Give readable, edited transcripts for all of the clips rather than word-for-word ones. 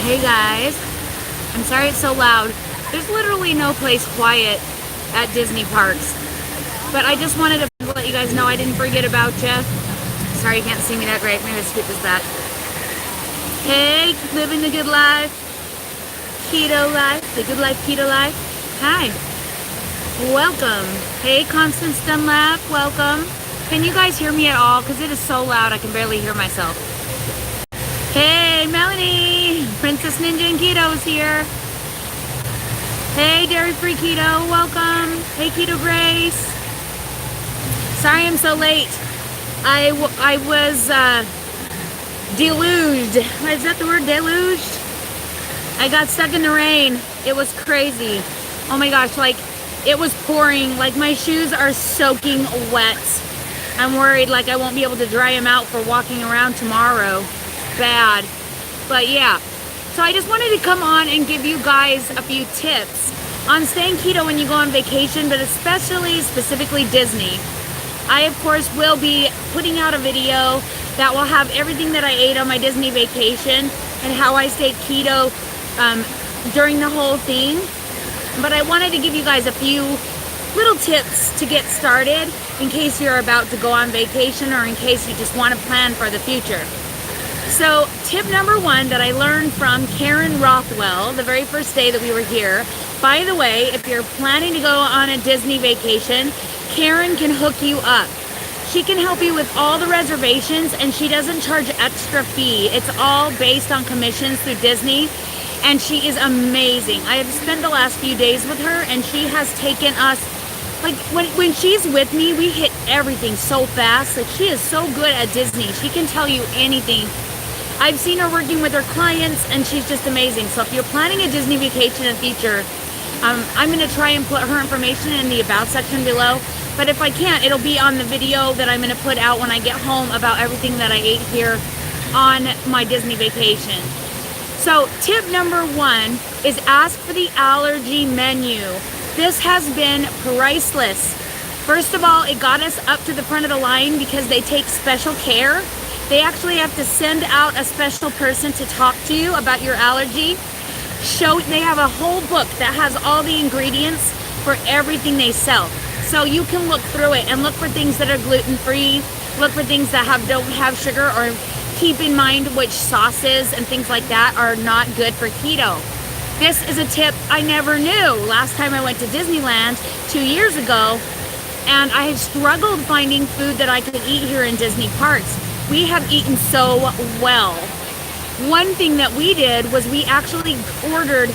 Hey guys, I'm sorry it's so loud. There's literally no place quiet at Disney parks. But I just wanted to let you guys know I didn't forget about you. Sorry you can't see me that great. Maybe I'll scoot this back. Hey, living the good life. Keto life. The good life, keto life. Hi. Welcome. Hey, Constance Dunlap. Welcome. Can you guys hear me at all? Because it is so loud I can barely hear myself. Hey, Melanie. Princess Ninja and Keto's here. Hey, Dairy Free Keto. Welcome. Hey, Keto Grace. Sorry I'm so late. I was deluged. Is that the word, deluged? I got stuck in the rain. It was crazy. Oh my gosh, like it was pouring. Like my shoes are soaking wet. I'm worried like I won't be able to dry them out for walking around tomorrow. Bad. But yeah. So I just wanted to come on and give you guys a few tips on staying keto when you go on vacation, but especially specifically Disney. I, of course, will be putting out a video that will have everything that I ate on my Disney vacation and how I stayed keto during the whole thing. But I wanted to give you guys a few little tips to get started in case you're about to go on vacation or in case you just want to plan for the future. So tip number one that I learned from Karen Rothwell the very first day that we were here. By the way, if you're planning to go on a Disney vacation, Karen can hook you up. She can help you with all the reservations and she doesn't charge extra fee. It's all based on commissions through Disney and she is amazing. I have spent the last few days with her and she has taken us, like when she's with me, we hit everything so fast. Like she is so good at Disney. She can tell you anything. I've seen her working with her clients and she's just amazing. So if you're planning a Disney vacation in the future, I'm going to try and put her information in the about section below. But if I can't, it'll be on the video that I'm going to put out when I get home about everything that I ate here on my Disney vacation. So tip number one is ask for the allergy menu. This has been priceless. First of all, it got us up to the front of the line because they take special care. They actually have to send out a special person to talk to you about your allergy. They have a whole book that has all the ingredients for everything they sell. So you can look through it and look for things that are gluten-free, look for things that don't have sugar, or keep in mind which sauces and things like that are not good for keto. This is a tip I never knew. Last time I went to Disneyland 2 years ago, and I had struggled finding food that I could eat here in Disney parks. We have eaten so well. One thing that we did was we actually ordered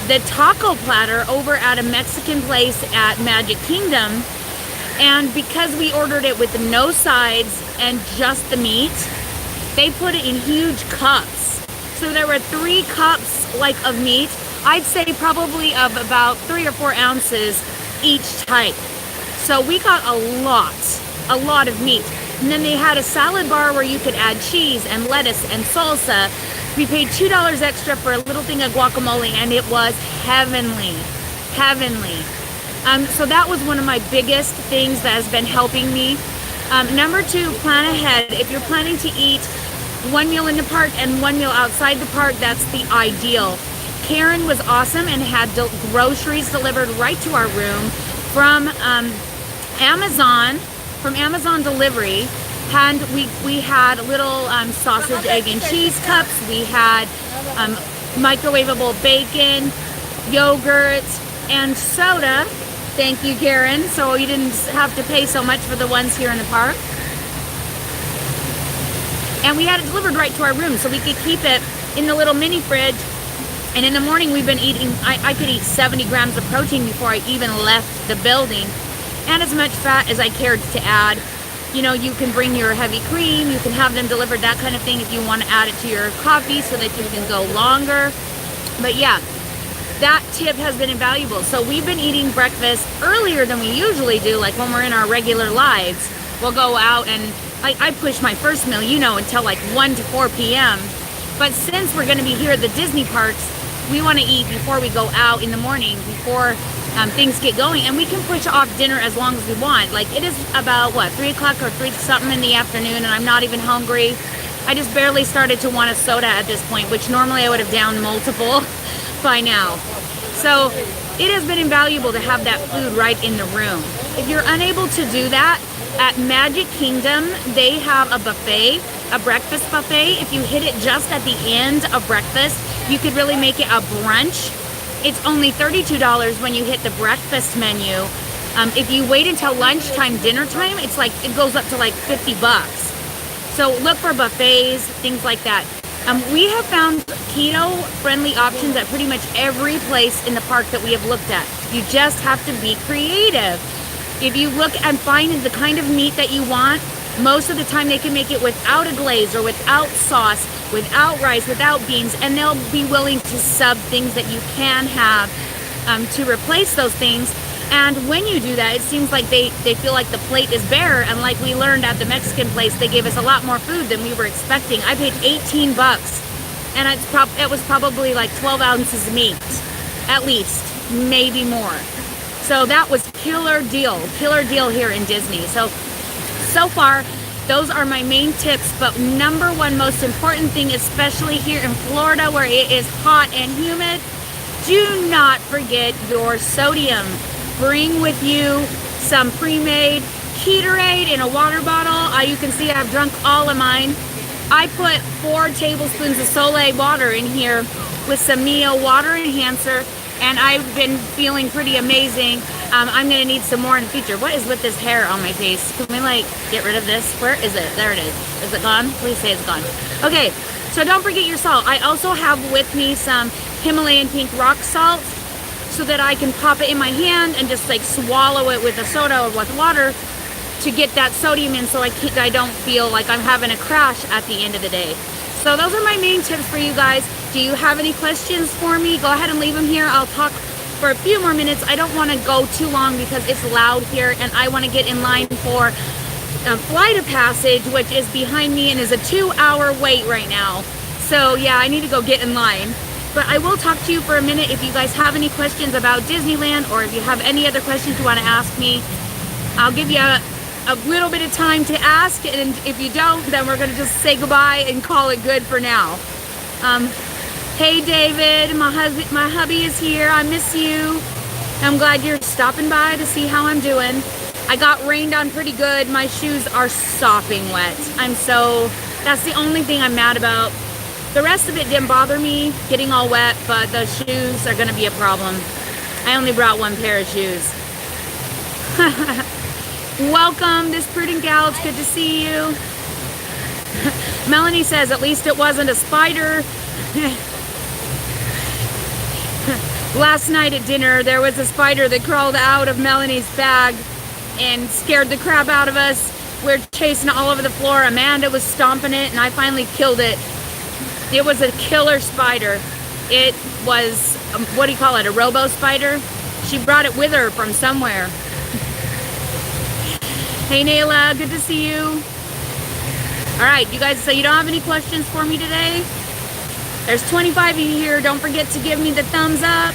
the taco platter over at a Mexican place at Magic Kingdom. And because we ordered it with no sides and just the meat, they put it in huge cups. So there were 3 cups like of meat. I'd say probably of about 3 or 4 ounces each type. So we got a lot of meat. And then they had a salad bar where you could add cheese and lettuce and salsa. We paid $2 extra for a little thing of guacamole and it was heavenly. So that was one of my biggest things that has been helping me. Number 2, plan ahead. If you're planning to eat 1 meal in the park and 1 meal outside the park, that's the ideal. Karen was awesome and had groceries delivered right to our room from Amazon delivery. And we had little sausage, egg, and cheese cups. We had microwavable bacon, yogurt, and soda. Thank you, Karen. So you didn't have to pay so much for the ones here in the park. And we had it delivered right to our room so we could keep it in the little mini fridge. And in the morning we've been eating, I could eat 70 grams of protein before I even left the building. And as much fat as I cared to add. You know, you can bring your heavy cream, you can have them delivered, that kind of thing, if you want to add it to your coffee so that you can go longer. But yeah, that tip has been invaluable. So we've been eating breakfast earlier than we usually do, like when we're in our regular lives. We'll go out and I push my first meal, you know, until like 1 to 4 p.m. But since we're going to be here at the Disney parks, we want to eat before we go out in the morning, before things get going, and we can push off dinner as long as we want. Like it is about 3 o'clock or 3 something in the afternoon and I'm not even hungry. I just barely started to want a soda at this point, which normally I would have downed multiple by now. So it has been invaluable to have that food right in the room. If you're unable to do that, at Magic Kingdom, they have a buffet, a breakfast buffet. If you hit it just at the end of breakfast, you could really make it a brunch. It's only $32 when you hit the breakfast menu. If you wait until lunchtime, dinner time, it's like, it goes up to like $50. So look for buffets, things like that. We have found keto-friendly options at pretty much every place in the park that we have looked at. You just have to be creative. If you look and find the kind of meat that you want, most of the time they can make it without a glaze or without sauce, without rice, without beans, and they'll be willing to sub things that you can have to replace those things. And when you do that, it seems like they feel like the plate is bare, and like we learned at the Mexican place, they gave us a lot more food than we were expecting. I paid $18, and it was probably like 12 ounces of meat, at least, maybe more. So that was killer deal here in Disney. So far, those are my main tips, but number one most important thing, especially here in Florida where it is hot and humid, do not forget your sodium. Bring with you some pre-made Ketorade in a water bottle. You can see I've drunk all of mine. I put 4 tablespoons of Soleil water in here with some Mio water enhancer, and I've been feeling pretty amazing. I'm gonna need some more in the future. What is with this hair on my face? Can we like get rid of this? Where is it? There it is. Is it gone? Please say it's gone. Okay, so don't forget your salt. I also have with me some Himalayan pink rock salt, so that I can pop it in my hand and just like swallow it with a soda or with water to get that sodium in, so I don't feel like I'm having a crash at the end of the day. So those are my main tips for you guys. Do you have any questions for me? Go ahead and leave them here. I'll talk for a few more minutes. I don't want to go too long because it's loud here, and I want to get in line for a flight of passage, which is behind me and is a 2-hour wait right now. So yeah, I need to go get in line. But I will talk to you for a minute if you guys have any questions about Disneyland, or if you have any other questions you want to ask me. I'll give you a little bit of time to ask, and if you don't, then we're going to just say goodbye and call it good for now. Hey David, my hubby is here. I miss you. I'm glad you're stopping by to see how I'm doing. I got rained on pretty good. My shoes are sopping wet. That's the only thing I'm mad about. The rest of it didn't bother me, getting all wet, but the shoes are going to be a problem. I only brought 1 pair of shoes. Welcome, this prudent gal. It's good to see you. Melanie says, at least it wasn't a spider. Last night at dinner, there was a spider that crawled out of Melanie's bag and scared the crap out of us. We're chasing all over the floor. Amanda was stomping it, and I finally killed it. It was a killer spider. It was, what do you call it, a robo spider? She brought it with her from somewhere. Hey Nayla, good to see you. All right, you guys, so you don't have any questions for me today? There's 25 of you here. Don't forget to give me the thumbs up.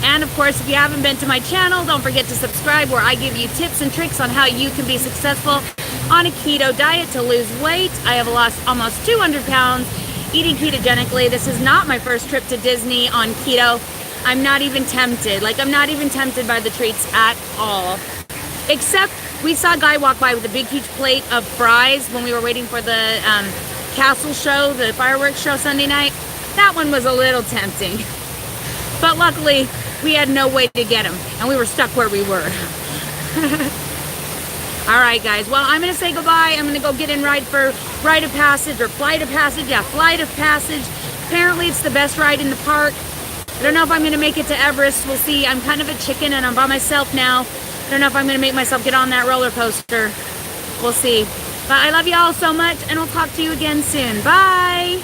And of course, if you haven't been to my channel, don't forget to subscribe, where I give you tips and tricks on how you can be successful on a keto diet to lose weight. I have lost almost 200 pounds eating ketogenically. This is not my first trip to Disney on keto. I'm not even tempted. I'm not even tempted by the treats at all. Except we saw a guy walk by with a big huge plate of fries when we were waiting for the castle show, the fireworks show Sunday night. That one was a little tempting. But luckily, we had no way to get them, and we were stuck where we were. All right, guys. Well, I'm going to say goodbye. I'm going to go get in ride for Rite of Passage, or Flight of Passage. Yeah, Flight of Passage. Apparently, it's the best ride in the park. I don't know if I'm going to make it to Everest. We'll see. I'm kind of a chicken, and I'm by myself now. I don't know if I'm going to make myself get on that roller coaster. We'll see. But I love you all so much, and I'll talk to you again soon. Bye!